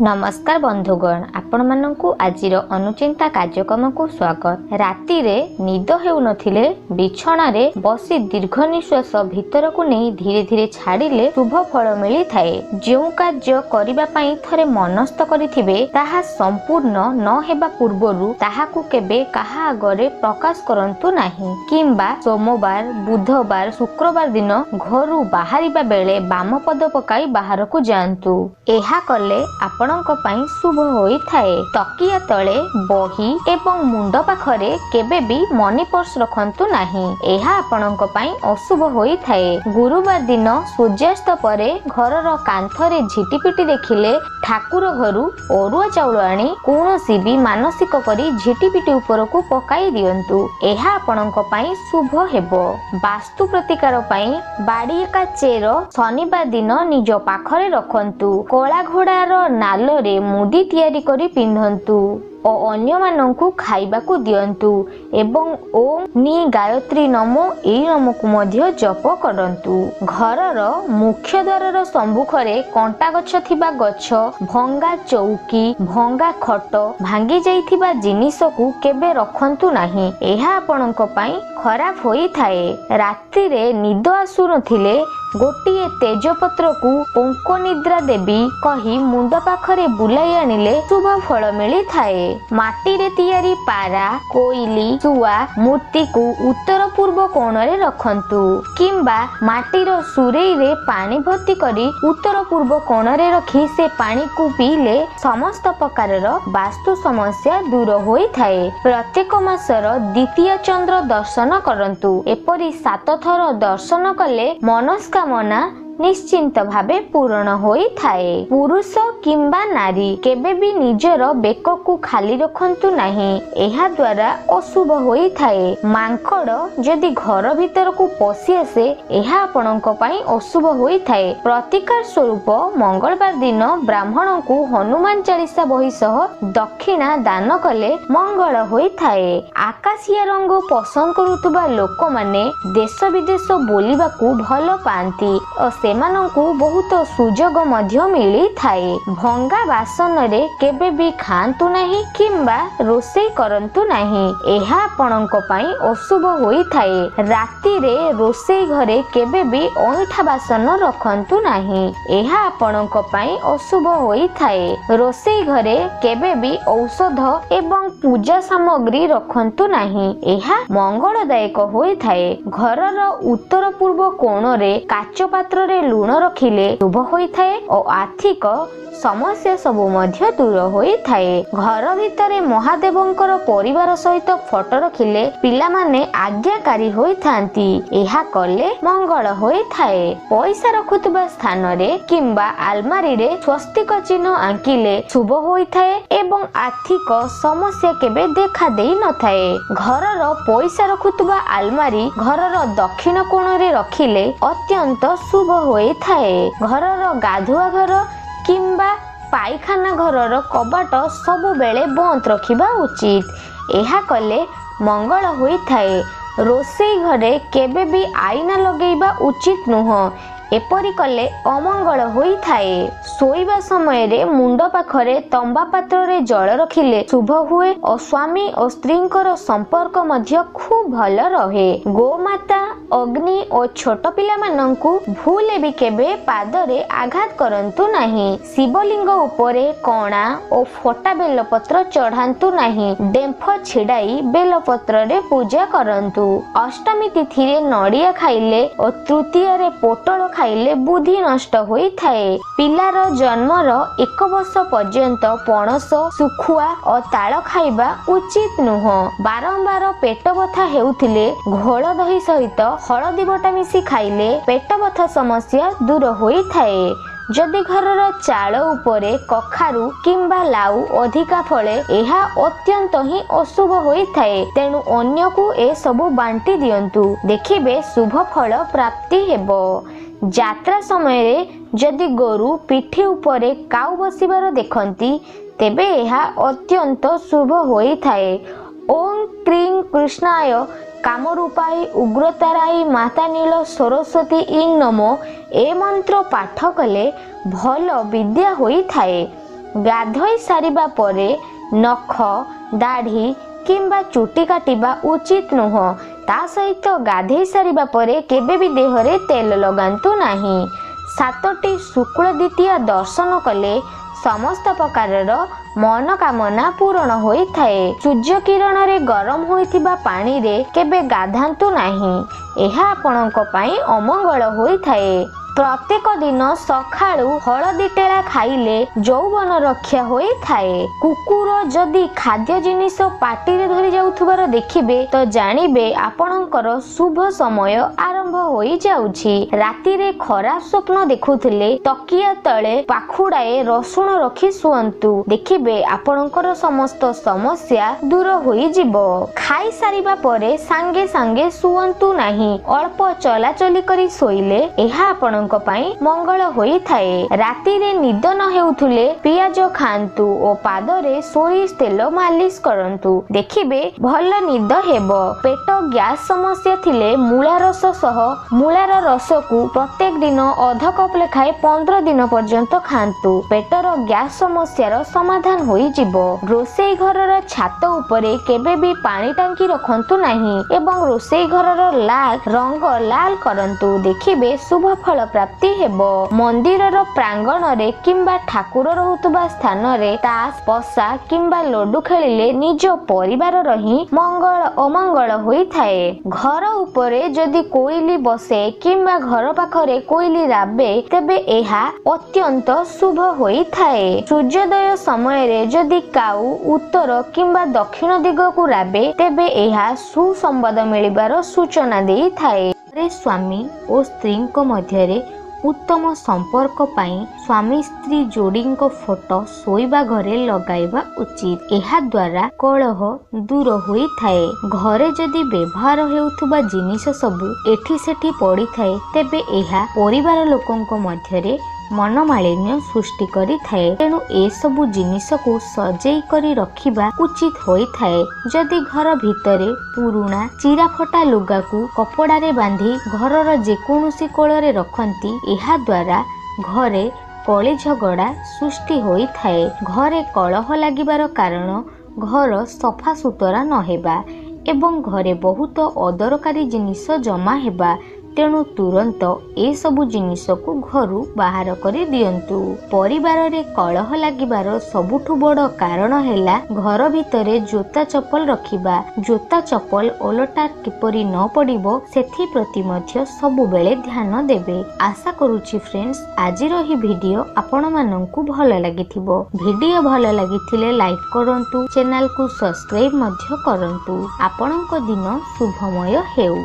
नमस्कार बंधुगण, आपण मानकु आजिर अनुचिंता कार्यक्रम को स्वागत। राति रे निद हेउ नथिले बिछणारे बसी दीर्घ निश्वास भीतर को नहीं धीरे धीरे छाड़िले शुभ फल मिली थाए। जो कार्य करिबा पई थरे मनस्थ करिथिबे ताहा संपूर्ण न हेबा पूर्वरु ताहाकु केबे काहा आगरे प्रकाश करंतु नाही। किंबा सोमवार, बुधवार, शुक्रवार दिन घरु बाहरिबा बेले बाम पद पकाई बाहर को जांतु। एहा कले आपण शुभ होई थाए। तकिया तले बही एवं मुंड पाखरे केबे भी मनी पर्स रखंतु नाही। एहा आपणक पई अशुभ होई थाए। गुरुवार दिन सूर्यास्त परे घरर कांथरे झिटिपिटी देखिले ठाकुर घरु अरुआ चाउल आनी कोनोसी भी मानसिक करी झिटिपिटी ऊपर को पकाई दियंतु। एहा आपणक पई शुभ हेबो। वास्तु प्रतिकार पई बाड़ी एका चेर शनिवार दिन निज पाखरे रखंतु। कोला घोड़ार नालरे मुदी तैयारी करी पिंधंतु और अन्य मानंकु खाइबाकू दियंतु एवं ओम नी गायत्री नमो एई नमो को मध्य जप करंतु। घरर मुख्य द्वारर सम्मुखरे कंटा गछ थिबा गछ, भंगा चौकी, भंगा खट, भांगी जाइथिबा जिनिसकू केबे रखंतु नाही। एहा आपणक पई खराब होई थाए। रात्रि रे निद आसु नथिले गोटिए तेजपत्र को ओंक निद्रा देवी कही मुंड पाखरे बुलाई आनिले शुभ फल मिली थाए। माटी रे तैयारी पारा, कोइली, सुआ मूर्ति को उत्तर पूर्व कोण रे रखंतु। किंबा माटीर सुरेई रे पानी भर्ती करी उत्तर पूर्व कोण रे रखी से पानी को पीले समस्त प्रकारर वास्तु समस्या दूर होई थाए। प्रत्येक मासर द्वितीय चंद्र दर्शन करंतु। एपरि 7 थर दर्शन कले मनस्कामना निश्चिंत भावे पूर्ण होई थाए। पुरुष किंबा नारी केबे भी निजर बेक को खाली रखंतु नहीं। एहा द्वारा अशुभ होई थाए। मांकड़ जदि घर भीतर को पसी आसे एहा आपणक पई अशुभ होई थाए। प्रतिकार स्वरूप मंगलवार दिन ब्राह्मण को हनुमान चालीसा बही सह दक्षिणा दान कले मंगल होई थाए। आकाशिया रंग पसंद करुतबा लोक माने देश विदेश बोलिबाकू भल पांती और सेमानंकु बहुत सुजोग मध्य मिली थाए। भंगा बासन रे केबे भी खांतु नहीं किंबा रोषेई करंतु नहीं। एहा आपणक पई अशुभ होई थाए। राति रे रोषेई घरे केबे भी अइठा बासन रखंतु नहीं। एहा आपणक पई अशुभ होई थाए। रोषेई घरे केबे भी औषध एवं पूजा सामग्री रखंतु नहीं। एहा मंगलदायक होई थाए। घरर उत्तर पूर्व कोण रे काच पात्र रे लूण रखिले शुभ होई थाए और आर्थिक समस्या सबु मध्य दूर होई थाए। घर भितरे महादेवंकर परिवार सहित फोटो रखिले पिला माने आज्ञाकारी होई थांती। एहा कले मंगल होई थाए। पैसा रखुतबा स्थान रे किंबा आलमारी रे स्वस्तिक चिन्ह आंकिले शुभ होई थाए एवं आर्थिक समस्या केबे देखा देई न थाए। घरर पैसा रखुतबा आलमारी घरर दक्षिण कोण रे रखिले अत्यंत शुभ होई थाए। घरर गाधुआ घर किंबा पाइखाना घरर कबाट सबु बेले बंद रखिबा उचित। एहा कले मंगल होई थाए। रोषेई घरे केबे भी आईना लगेइबा उचित नुह। एपरि कले अमंगल होई थाए। सोइबा समय रे मुंड पाखरे तंबा पात्र रे जल रखिले शुभ हुए और स्वामी और स्त्रींकर संपर्क मध्य खूब भल रहे। गोमाता, अग्नि और छोट पिला मानंकु भूले भी केबे पादरे आघात करंतु नहीं। शिवलिंग उपरे कणा और फोटा बेलपत्र चढ़ांतु नहीं। डेंफ छिड़ाई बेलपत्र रे पूजा करंतु। अष्टमी तिथि रे नड़िया खाइले और तृतीय रे पोटल खाइले बुद्धि नष्ट होई थाए। पिलार जन्मर 1 वर्ष पर्यंत पणस, सुखुआ और ताल खाइबा उचित नुह। बारंबार पेट बथा हेउथिले घोल दही सहित हळदी बटा मिसी खाइले पेट बथा समस्या दूर होई थाए। जदि घरर चाल उपरे कखारु किंबा लाउ अधिका फले एहा अत्यंत ही अशुभ होई थाए। तेणु अन्य को ए सबु बांटी दियंतु। देखिबे शुभ फल प्राप्ति हेबो। यात्रा समय रे जदि गोरु पिठी उपरे काउ बसिबार देखंती तेबे एहा अत्यंत शुभ होई थाए। ओम क्रीं कृष्णाय कामरूपाई उग्रताराई माता नील सरस्वती इंग नमो ए मंत्र पाठ कले भल विद्या होई थाए। गाधोई सारिबा परे नख दाढ़ी किंबा चुटी काटिबा उचित नुह। ता सहित गाधोई सारिबा परे केबे भी देहरे तेल लगांतु नाही। 7टी शुक्ल द्वितीया दर्शन कले समस्त प्रकारर मनोकामना पूर्ण होई थाए। सूर्य किरण रे गरम होइथिबा पानी रे केबे गाधांतु नाही। एहा आपणक पई अमंगल होई थाए। प्रत्येक दिन सखाळु हळदी टेला खाइले यौवन रक्षा होई थाए। कुकुर जदि खाद्य जिनिस पाटी रे धरि जाउथुबार देखिबे तो जानिबे आपणकर शुभ समय आरंभ होई जाउछि। राति रे खराब स्वप्न देखुथिले तकिया तळे पाखुडाए रसुण रखी सुअंतु। देखिबे आपणकर समस्त समस्या दूर होई जिवो। खाई सारिबा परे सांगे सांगे सुअंतु नाही। अल्प चलाचली करी सोइले एहा आपण मंगल होई थाए। राति रे निद न हेउथुले पियाज खांतु ओ पादरे सोरिष तेल मालिश करंतु। देखिबे भल निद हेबो। पेट गैस समस्या थिले मूला रस सह मूलार रस को प्रत्येक दिन अध कप लेखाए 15 दिन पर्यंत खांतु। पेटर गैस समस्यार समाधान होई जिवो। रोसेई घरर छात उपरे केबे भी पानी टांकी रखंतु नाही एवं रोसेई घरर लाल रंग लाल करंतु। देखिबे शुभ फल प्राप्ति हेबो। मंदिरर प्रांगण रे किंबा ठाकुर रहुतबा स्थान रे तास पसा किंबा लड्डू खेलिले निज परिवार रही मंगल अमंगल होई थाए। घर उपरे जदि कोइली बसे किंबा घर पाखरे कोइली राबे तेबे एहा अत्यंत शुभ होई थाए। सूर्योदय समय रे जदि काऊ उत्तर किंबा दक्षिण दिग को राबे तेबे एहा सुसंवाद मिलिबार सूचना देई थाए। स्वामी और स्त्री मध्य उत्तम संपर्क पाई स्वामी स्त्री जोड़ी फोटो शोइबा घरे लगाइबा उचित। एहा द्वारा कलह दूर होई थाए। घरे जदि व्यवहार हेउथुबा जिनिस सबु एठी सेठी पड़ी थाए तेबे एहा परिवार लोकंक मध्यरे मनमालिन्य सृष्टि करी थाए। तेणु ए सबु जिनिस को सजेई करी रखिबा उचित होई थाए। जदि घर भितरे पुरुणा चिरा फटा लुगा को कपड़ा रे बांधी घरर जेकोसी कोଳରେ रखंती एहा द्वारा घरे कली झगड़ा सृष्टि होई थाए। घरे कलह लागिबार कारण घर सफा सुतरा न हेबा एवं घरे बहुत अदरकारी जिनिस जमा हेबा। तेणु तुरंत ए सबु जिनिस को घरु बाहर करी दियंतु। परिवार रे कलह लागिबार सबुठु बड़ कारण हेला घर भितरे जोता चप्पल रखिबा। जोता चप्पल ओलटा किपरि न पड़िबो सेथि प्रति मध्य सबु बेले ध्यान देबे। आशा करूची फ्रेंड्स आजिर ही वीडियो आपण माननकु भल लागिथिबो। वीडियो भल लागिथिले लाइक करंतु, चैनल को सब्सक्राइब मध्य करंतु। आपणक दिन शुभमय हेउ।